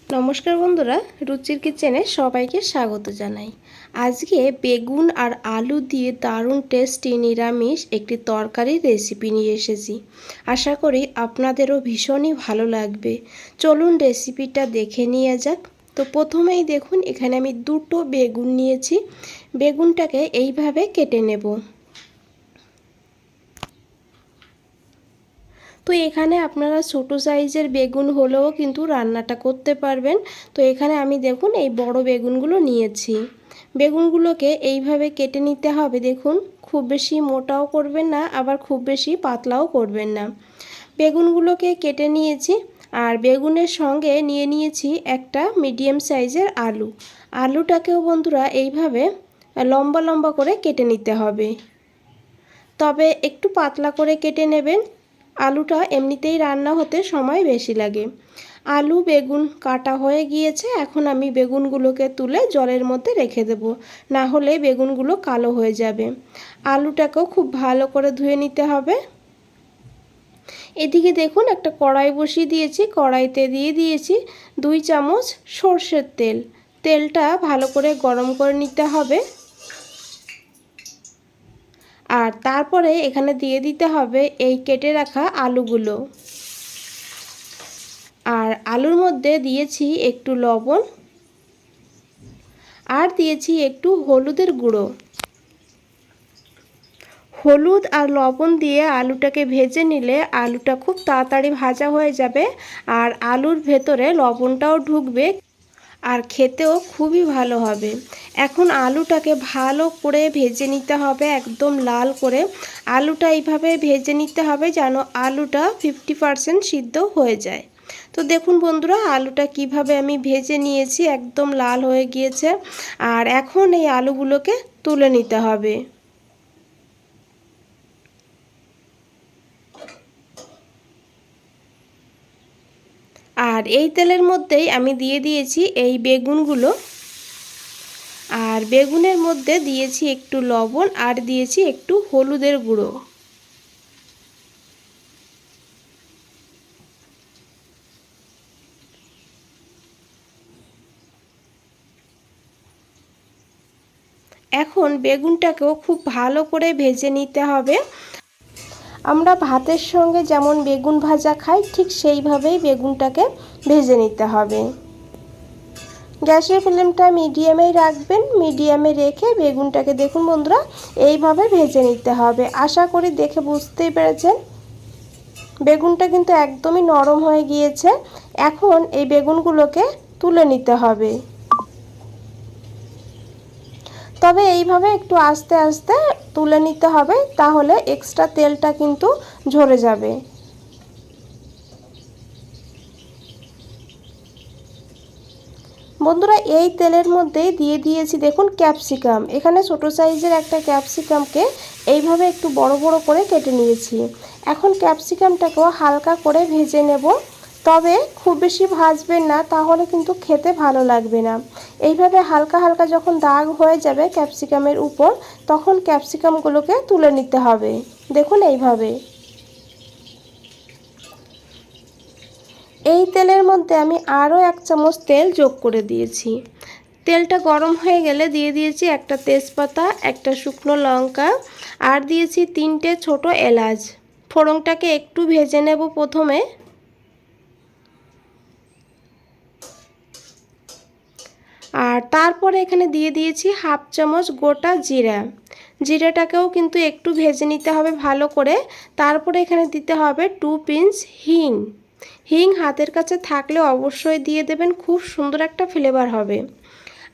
নমস্কার বন্ধুরা, রুচির কিচেনে সবাইকে স্বাগত জানাই। আজকে বেগুন আর আলু দিয়ে দারুণ টেস্টি নিরামিষ একটি তরকারির রেসিপি নিয়ে এসেছি। আশা করি আপনাদেরও ভীষণই ভালো লাগবে। চলুন রেসিপিটা দেখে নিয়ে যাক। তো প্রথমেই দেখুন, এখানে আমি দুটো বেগুন নিয়েছি। বেগুনটাকে এইভাবে কেটে নেব। তো এখানে আপনারা ছোট সাইজের বেগুন হলেও কিন্তু রান্নাটা করতে পারবেন। তো এখানে আমি দেখুন এই বড় বেগুনগুলো নিয়েছি। বেগুনগুলোকে এইভাবে কেটে নিতে হবে। দেখুন, খুব বেশি মোটাও করবেন না, আবার খুব বেশি পাতলাও করবেন না। বেগুনগুলোকে কেটে নিয়েছি। আর বেগুনের সঙ্গে নিয়ে নিয়েছি একটা মিডিয়াম সাইজের আলু। আলুটাকেও বন্ধুরা এইভাবে লম্বা লম্বা করে কেটে নিতে হবে, তবে একটু পাতলা করে কেটে নেবেন। আলুটা এমনিতেই রান্না হতে সময় বেশি লাগে। আলু বেগুন কাটা হয়ে গিয়েছে। এখন আমি বেগুনগুলোকে তুলে জলের মধ্যে রেখে দেব, না হলে বেগুনগুলো কালো হয়ে যাবে। আলুটাকেও খুব ভালো করে ধুয়ে নিতে হবে। এদিকে দেখুন, একটা কড়াই বসিয়ে দিয়েছি। কড়াইতে দিয়ে দিয়েছি 2 চামচ সর্ষের তেল। তেলটা ভালো করে গরম করে নিতে হবে। আর তারপরে এখানে দিয়ে দিতে হবে এই কেটে রাখা আলুগুলো। আর আলুর মধ্যে দিয়েছি একটু লবণ, আর দিয়েছি একটু হলুদের গুঁড়ো। হলুদ আর লবণ দিয়ে আলুটাকে ভেজে নিলে আলুটা খুব তাড়াতাড়ি ভাজা হয়ে যাবে, আর আলুর ভেতরে লবণটাও ঢুকবে, আর খেতেও খুবই ভালো হবে। এখন আলুটাকে ভালো করে ভেজে নিতে হবে, একদম লাল করে। আলুটা এইভাবে ভেজে নিতে হবে যেন আলুটা 50% সিদ্ধ হয়ে যায়। তো দেখুন বন্ধুরা, আলুটা কিভাবে আমি ভেজে নিয়েছি, একদম লাল হয়ে গিয়েছে। আর এখন এই আলুগুলোকে তুলে নিতে হবে। আর এই তেলের মধ্যেই আমি দিয়ে দিয়েছি এই বেগুনগুলো। আর বেগুনের মধ্যে দিয়েছি একটু লবণ, আর দিয়েছি একটু হলুদের গুঁড়ো। এখন বেগুনটাকেও খুব ভালো করে ভেজে নিতে হবে। আমরা ভাতের সঙ্গে যেমন বেগুন ভাজা খাই, ঠিক সেইভাবেই বেগুনটাকে ভেজে নিতে হবে। গ্যাসের ফ্লেমটা মিডিয়ামেই রাখবেন। মিডিয়ামে রেখে বেগুনটাকে দেখুন বন্ধুরা এইভাবে ভেজে নিতে হবে। আশা করি দেখে বুঝতেই পেরেছেন বেগুনটা কিন্তু একদমই নরম হয়ে গিয়েছে। এখন এই বেগুনগুলোকে তুলে নিতে হবে, তবে এইভাবে একটু আস্তে আস্তে তুলে নিতে হবে, তাহলে এক্সট্রা তেলটা কিন্তু ঝরে যাবে। বন্ধুরা, এই তেলের মধ্যেই দিয়ে দিয়েছি দেখুন ক্যাপসিকাম। এখানে ছোট সাইজের একটা ক্যাপসিকামকে এইভাবে একটু বড় বড় করে কেটে নিয়েছি। এখন ক্যাপসিকামটাকেও হালকা করে ভেজে নেব, তবে খুব বেশি ভাজবেন না, তাহলে কিন্তু খেতে ভালো লাগবে না। এইভাবে হালকা হালকা যখন দাগ হয়ে যাবে ক্যাপসিকামের উপর, তখন ক্যাপসিকামগুলোকে তুলে নিতে হবে। দেখুন এইভাবে। এই তেলের মধ্যে আমি আরও 1 চামচ তেল যোগ করে দিয়েছি। তেলটা গরম হয়ে গেলে দিয়ে দিয়েছি একটা তেজপাতা, একটা শুকনো লঙ্কা, আর দিয়েছি 3টে ছোট এলাচ। ফোড়নটাকে একটু ভেজে নেব প্রথমে। আর তারপরে এখানে দিয়ে দিয়েছি 1/2 চামচ গোটা জিরা। জিরাটাকেও কিন্তু একটু ভেজে নিতে হবে ভালো করে। তারপরে এখানে দিতে হবে 2 পিঞ্চ হিং। হিং হাতের কাছে থাকলে অবশ্যই দিয়ে দেবেন, খুব সুন্দর একটা ফ্লেভার হবে।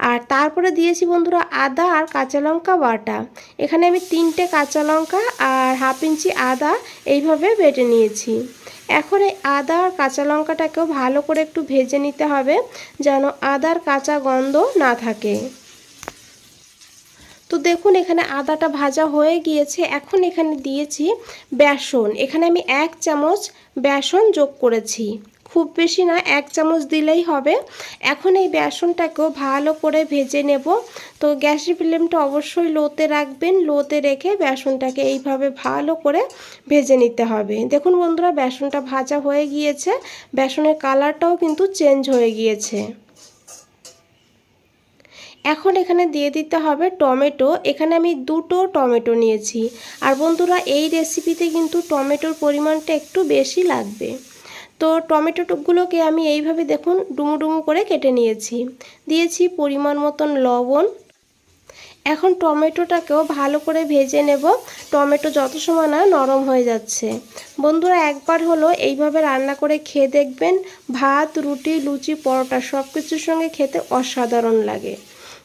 আর তারপরে দিয়েছি বন্ধুরা আদা আর কাঁচা লঙ্কা বাটা। এখানে আমি 3টে কাঁচা লঙ্কা আর 1/2 ইঞ্চি আদা এইভাবে বেটে নিয়েছি। এখন এই আদা আর কাঁচা লঙ্কাটাকেও ভালো করে একটু ভেজে নিতে হবে, যেন আদার কাঁচা গন্ধ না থাকে। তো দেখুন, এখানে আদাটা ভাজা হয়ে গিয়েছে। এখন এখানে দিয়েছি বেসন। এখানে আমি 1 চামচ বেসন যোগ করেছি। খুব বেশি না, 1 চামচ দিলেই হবে। এখন এই বেসনটাকেও ভালো করে ভেজে নেব। তো গ্যাসের ফ্লেমটা অবশ্যই লোতে রাখবেন, লোতে রেখে বেসনটাকে এইভাবে ভালো করে ভেজে নিতে হবে। দেখুন বন্ধুরা, বেসনটা ভাজা হয়ে গিয়েছে, বেসনের কালারটাও কিন্তু চেঞ্জ হয়ে গিয়েছে। এখন এখানে দিয়ে দিতে হবে টমেটো। এখানে আমি 2টো টমেটো নিয়েছি। আর বন্ধুরা, এই রেসিপিতে কিন্তু টমেটোর পরিমাণটা একটু বেশি লাগবে। তো টমেটোগুলোকে আমি এইভাবে দেখুন ডুমু ডুমু করে কেটে নিয়েছি। দিয়েছি পরিমাণ মতন লবণ। এখন টমেটোটাকেও ভালো করে ভেজে নেব, টমেটো যত সময় না নরম হয়ে যাচ্ছে। বন্ধুরা, একবার হলো এইভাবে রান্না করে খেয়ে দেখবেন, ভাত, রুটি, লুচি, পরোটা সব কিছুর সঙ্গে খেতে অসাধারণ লাগে।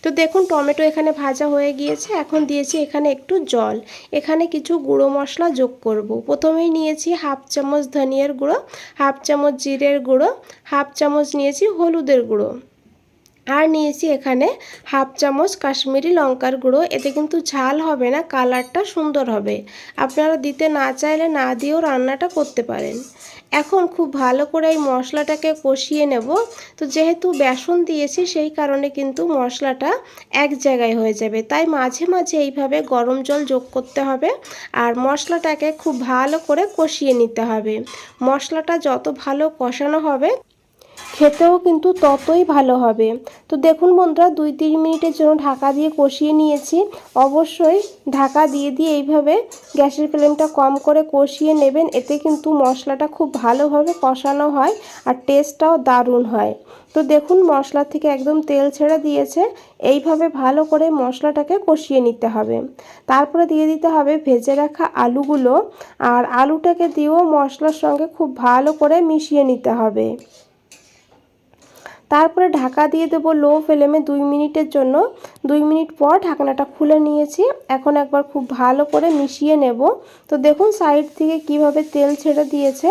তো দেখুন টমেটো এখানে ভাজা হয়ে গিয়েছে। এখন দিয়েছি এখানে একটু জল। এখানে কিছু গুঁড়ো মশলা যোগ করব। প্রথমেই নিয়েছি 1/2 চামচ ধনিয়ার গুঁড়ো, 1/2 চামচ জিরের গুঁড়ো, 1/2 চামচ নিয়েছি হলুদের গুঁড়ো, আর নিয়েছি এখানে 1/2 চামচ কাশ্মীরি লঙ্কার গুঁড়ো। এতে কিন্তু ঝাল হবে না, কালারটা সুন্দর হবে। আপনারা দিতে না চাইলে না দিয়েও রান্নাটা করতে পারেন। এখন খুব ভালো করে এই মশলাটাকে কষিয়ে নেব। তো যেহেতু বেসন দিয়েছি সেই কারণে কিন্তু মশলাটা এক জায়গায় হয়ে যাবে, তাই মাঝে মাঝে এইভাবে গরম জল যোগ করতে হবে আর মশলাটাকে খুব ভালো করে কষিয়ে নিতে হবে। মশলাটা যত ভালো কষানো হবে খেতেও কিন্তু ততই ভালো হবে। তো দেখুন বন্ধুরা, 2-3 মিনিটের জন্য ঢাকা দিয়ে কষিয়ে নিয়েছি। অবশ্যই ঢাকা দিয়ে দিয়ে এইভাবে গ্যাসের ফ্লেমটা কম করে কষিয়ে নেবেন, এতে কিন্তু মশলাটা খুব ভালোভাবে কষানো হয় আর টেস্টটাও দারুণ হয়। তো দেখুন মশলা থেকে একদম তেল ছেড়ে দিয়েছে। এইভাবে ভালো করে মশলাটাকে কষিয়ে নিতে হবে। তারপরে দিয়ে দিতে হবে ভেজে রাখা আলুগুলো, আর আলুটাকে দিয়েও মশলার সঙ্গে খুব ভালো করে মিশিয়ে নিতে হবে। তারপরে ঢাকা দিয়ে দেবো লো ফ্লেমে 2 মিনিটের জন্য। 2 মিনিট পর ঢাকনাটা খুলে নিয়েছি। এখন একবার খুব ভালো করে মিশিয়ে নেব। তো দেখুন সাইড থেকে কিভাবে তেল ছেড়ে দিয়েছে।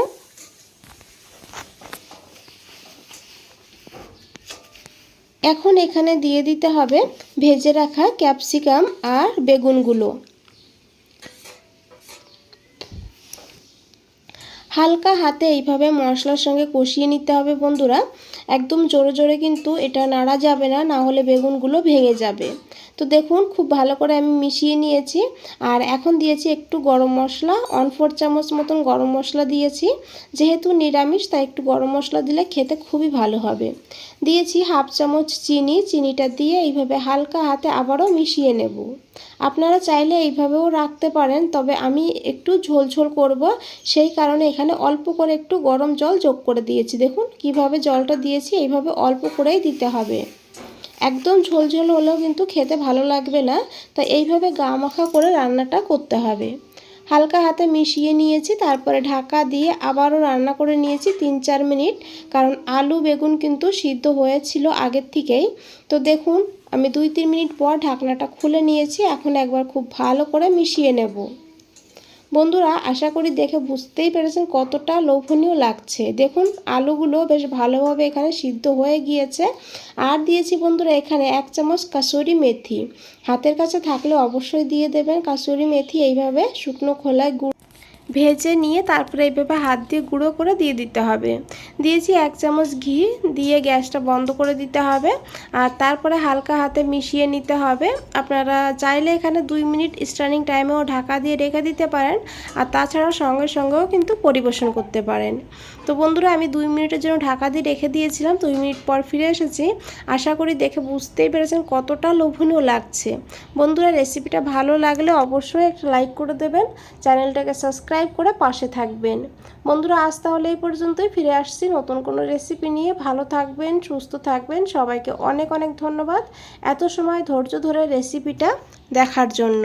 এখন এখানে দিয়ে দিতে হবে ভেজে রাখা ক্যাপসিকাম আর বেগুনগুলো। হালকা হাতে এইভাবে মশলার সঙ্গে কষিয়ে নিতে হবে বন্ধুরা। একদম জোরে জোরে কিন্তু এটা নাড়া যাবে না, না হলে বেগুনগুলো ভেঙে যাবে। তো দেখুন খুব ভালো করে আমি মিশিয়ে নিয়েছি। আর এখন দিয়েছি একটু গরম মশলা, 1/4 চামচ মতন গরম মশলা দিয়েছি। যেহেতু নিরামিষ তাই একটু গরম মশলা দিলে খেতে খুবই ভালো হবে। দিয়েছি 1/2 চামচ চিনি। চিনিটা দিয়ে এইভাবে হালকা হাতে আবারও মিশিয়ে নেব। আপনারা চাইলে এইভাবেও রাখতে পারেন, তবে আমি একটু ঝোল ঝোল করব সেই কারণে এখানে অল্প করে একটু গরম জল যোগ করে দিয়েছি। দেখুন কিভাবে জলটা দিয়েছি, এইভাবে অল্প করেই দিতে হবে। একদম ঝোল ঝোল হলেও কিন্তু খেতে ভালো লাগবে না, তাই এইভাবে গা মাখা করে রান্নাটা করতে হবে। হালকা হাতে মিশিয়ে নিয়েছি, তারপরে ঢাকা দিয়ে আবারও রান্না করে নিয়েছি 3-4 মিনিট, কারণ আলু বেগুন কিন্তু সিদ্ধ হয়েছিল আগের থেকেই। তো দেখুন আমি 2-3 মিনিট পর ঢাকনাটা খুলে নিয়েছি। এখন একবার খুব ভালো করে মিশিয়ে নেব। বন্ধুরা, আশা করি দেখে বুঝতেই পেরেছেন কতটা লোভনীয় লাগছে। দেখুন আলুগুলো বেশ ভালোভাবে এখানে সিদ্ধ হয়ে গিয়েছে। আর দিয়েছি বন্ধুরা এখানে 1 চামচ কাসুরি মেথি। হাতের কাছে থাকলে অবশ্যই দিয়ে দেবেন কাসুরি মেথি। এইভাবে শুকনো খোলায় ভেজে নিয়ে তারপরে এইভাবে হাত দিয়ে গুঁড়ো করে দিয়ে দিতে হবে। দিয়েছি 1 চামচ ঘি, দিয়ে গ্যাসটা বন্ধ করে দিতে হবে। আর তারপরে হালকা হাতে মিশিয়ে নিতে হবে। আপনারা চাইলে এখানে 2 মিনিট স্ট্যান্ডিং টাইমেও ঢাকা দিয়ে রেখে দিতে পারেন, আর তাছাড়া সঙ্গে সঙ্গেও কিন্তু পরিবেশন করতে পারেন। তো বন্ধুরা, আমি 2 মিনিটের জন্য ঢাকা দিয়ে রেখে দিয়েছিলাম। 2 মিনিট পর ফিরে এসেছি। আশা করি দেখে বুঝতেই পেরেছেন কতটা লোভনীয় লাগছে। বন্ধুরা, রেসিপিটা ভালো লাগলে অবশ্যই একটা লাইক করে দেবেন, চ্যানেলটাকে সাবস্ক্রাইব করে পাশে থাকবেন। বন্ধুরা, আজ তাহলে এই পর্যন্তই। ফিরে আসছি নতুন কোনো রেসিপি নিয়ে। ভালো থাকবেন, সুস্থ থাকবেন। সবাইকে অনেক অনেক ধন্যবাদ এত সময় ধৈর্য ধরে রেসিপিটা দেখার জন্য।